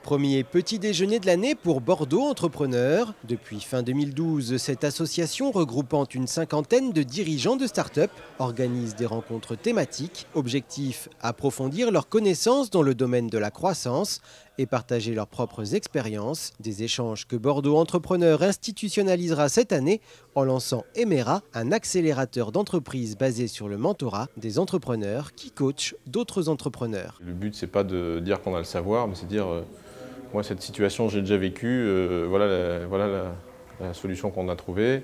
Premier petit déjeuner de l'année pour Bordeaux Entrepreneurs. Depuis fin 2012, cette association regroupant une cinquantaine de dirigeants de start-up organise des rencontres thématiques. Objectif, approfondir leurs connaissances dans le domaine de la croissance et partager leurs propres expériences. Des échanges que Bordeaux Entrepreneurs institutionnalisera cette année en lançant Emera, un accélérateur d'entreprises basé sur le mentorat des entrepreneurs qui coachent d'autres entrepreneurs. Le but, c'est pas de dire qu'on a le savoir, mais c'est de dire moi, cette situation, j'ai déjà vécu, voilà la solution qu'on a trouvée,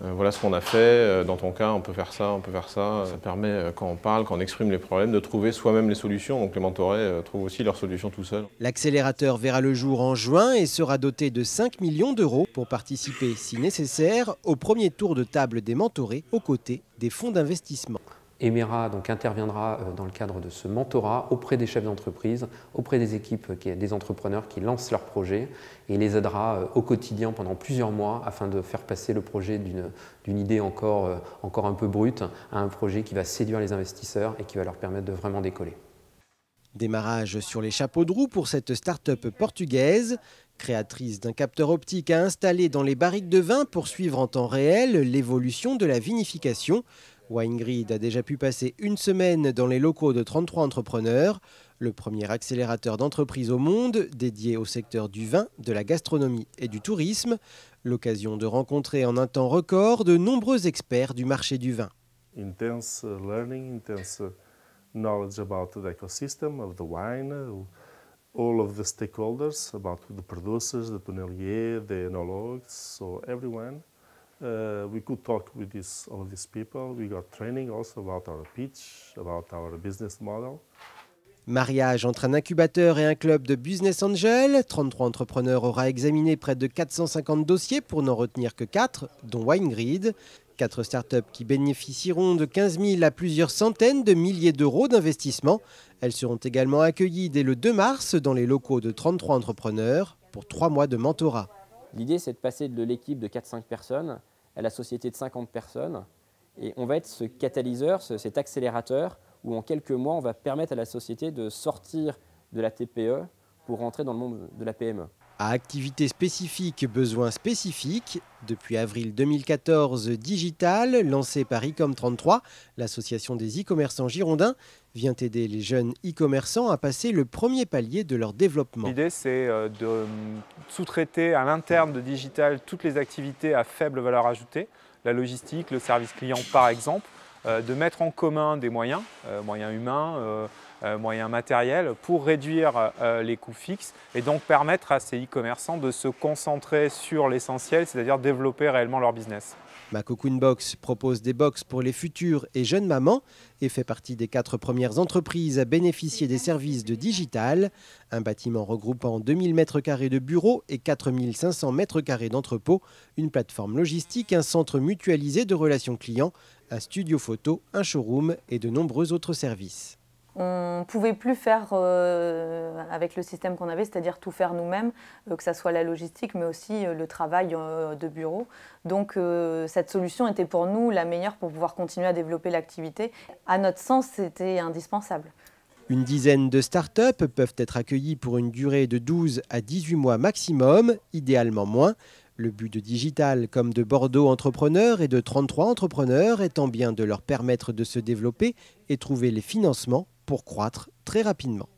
voilà ce qu'on a fait, dans ton cas, on peut faire ça, on peut faire ça. Ça permet, quand on parle, quand on exprime les problèmes, de trouver soi-même les solutions. Donc les mentorés trouvent aussi leurs solutions tout seuls. L'accélérateur verra le jour en juin et sera doté de 5 millions d'euros pour participer, si nécessaire, au premier tour de table des mentorés aux côtés des fonds d'investissement. Emera donc interviendra dans le cadre de ce mentorat auprès des chefs d'entreprise, auprès des équipes des entrepreneurs qui lancent leurs projets et les aidera au quotidien pendant plusieurs mois afin de faire passer le projet d'une idée encore un peu brute à un projet qui va séduire les investisseurs et qui va leur permettre de vraiment décoller. Démarrage sur les chapeaux de roue pour cette start-up portugaise. Créatrice d'un capteur optique à installer dans les barriques de vin pour suivre en temps réel l'évolution de la vinification. WineGrid a déjà pu passer une semaine dans les locaux de 33 entrepreneurs, le premier accélérateur d'entreprise au monde dédié au secteur du vin, de la gastronomie et du tourisme. L'occasion de rencontrer en un temps record de nombreux experts du marché du vin. Intense learning, intense knowledge about the ecosystem of the wine, all of the stakeholders, about the producers, the tonneliers, the enologues, so everyone. We could talk with all of these people. We got training also about our pitch, about our business model. Mariage entre un incubateur et un club de business angel. 33 entrepreneurs aura examiné près de 450 dossiers pour n'en retenir que 4, dont WineGrid. 4 startups qui bénéficieront de 15 000 à plusieurs centaines de milliers d'euros d'investissement. Elles seront également accueillies dès le 2 mars dans les locaux de 33 entrepreneurs pour 3 mois de mentorat. L'idée, c'est de passer de l'équipe de 4-5 personnes à la société de 50 personnes. Et on va être ce catalyseur, cet accélérateur, où en quelques mois, on va permettre à la société de sortir de la TPE pour rentrer dans le monde de la PME. À activité spécifique, besoins spécifiques. Depuis avril 2014, Digital, lancé par Ecom33, l'association des e-commerçants girondins, vient aider les jeunes e-commerçants à passer le premier palier de leur développement. L'idée, c'est de sous-traiter à l'interne de Digital toutes les activités à faible valeur ajoutée, la logistique, le service client par exemple, de mettre en commun des moyens, moyens humains, moyens matériels, pour réduire les coûts fixes et donc permettre à ces e-commerçants de se concentrer sur l'essentiel, c'est-à-dire développer réellement leur business. Ma Cocoon Box propose des box pour les futures et jeunes mamans et fait partie des 4 premières entreprises à bénéficier des services de Digital. Un bâtiment regroupant 2000 m² de bureaux et 4500 m² d'entrepôt, une plateforme logistique, un centre mutualisé de relations clients, un studio photo, un showroom et de nombreux autres services. On ne pouvait plus faire avec le système qu'on avait, c'est-à-dire tout faire nous-mêmes, que ce soit la logistique, mais aussi le travail de bureau. Donc cette solution était pour nous la meilleure pour pouvoir continuer à développer l'activité. À notre sens, c'était indispensable. Une dizaine de start-up peuvent être accueillies pour une durée de 12 à 18 mois maximum, idéalement moins. Le but de Digital comme de Bordeaux Entrepreneurs et de 33 entrepreneurs étant bien de leur permettre de se développer et trouver les financements pour croître très rapidement.